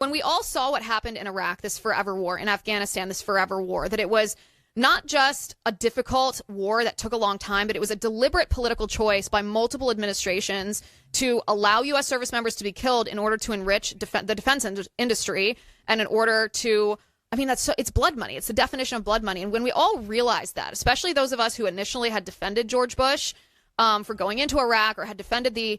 when we all saw what happened in Iraq, this forever war, in Afghanistan, this forever war, that it was not just a difficult war that took a long time, but it was a deliberate political choice by multiple administrations to allow U.S. service members to be killed in order to enrich the defense industry, and in order to, I mean, it's blood money. It's the definition of blood money. And when we all realized that, especially those of us who initially had defended George Bush for going into Iraq, or had defended the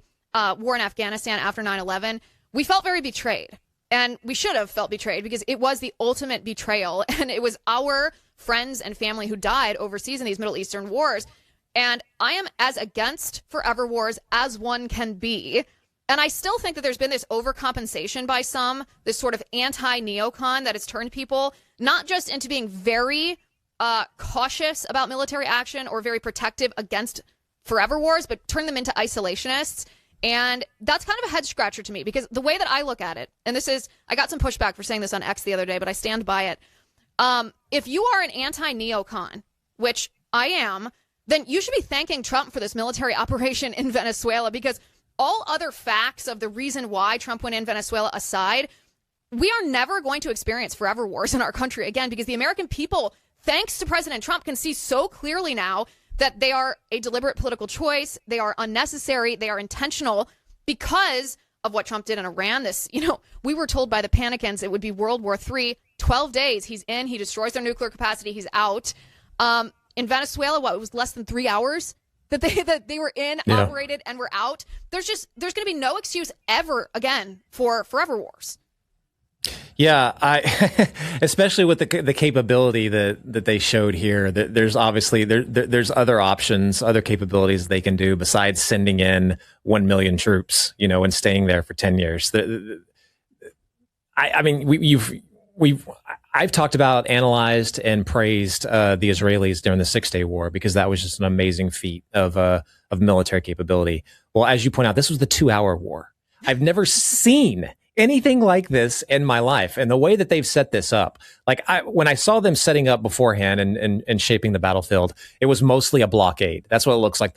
war in Afghanistan after 9/11, we felt very betrayed. And we should have felt betrayed, because it was the ultimate betrayal. And it was our friends and family who died overseas in these Middle Eastern wars. And I am as against forever wars as one can be. And I still think that there's been this overcompensation by some, this sort of anti-neocon that has turned people not just into being very cautious about military action or very protective against forever wars, but turned them into isolationists. And that's kind of a head scratcher to me, because the way that I look at it, and this is, I got some pushback for saying this on X the other day, but I stand by it. If you are an anti-neocon, which I am, then you should be thanking Trump for this military operation in Venezuela, because all other facts of the reason why Trump went in Venezuela aside, we are never going to experience forever wars in our country again, because the American people, thanks to President Trump, can see so clearly now that they are a deliberate political choice. They are unnecessary. They are intentional because of what Trump did in Iran. This, we were told by the Panicans it would be World War III. 12 days, he's in, he destroys their nuclear capacity, he's out. In Venezuela, it was less than 3 hours that they were in, operated, and were out. There's going to be no excuse ever again for forever wars. Yeah, especially with the capability that they showed here, that there's obviously there's other options, other capabilities they can do besides sending in 1 million troops, and staying there for 10 years. I mean, I've talked about, analyzed, and praised the Israelis during the 6-Day War, because that was just an amazing feat of military capability. Well, as you point out, this was the 2-hour war. I've never seen anything like this in my life. And the way that they've set this up, when I saw them setting up beforehand and shaping the battlefield, it was mostly a blockade. That's what it looked like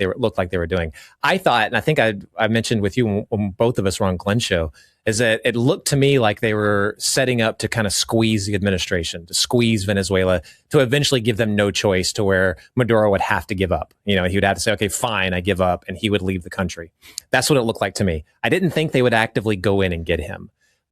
they were doing. I thought, and I think I mentioned with you when both of us were on Glenn's show, is that it looked to me like they were setting up to kind of squeeze the administration, to squeeze Venezuela, to eventually give them no choice, to where Maduro would have to give up. He would have to say, okay, fine, I give up, and he would leave the country. That's what it looked like to me. I didn't think they would actively go in and get him.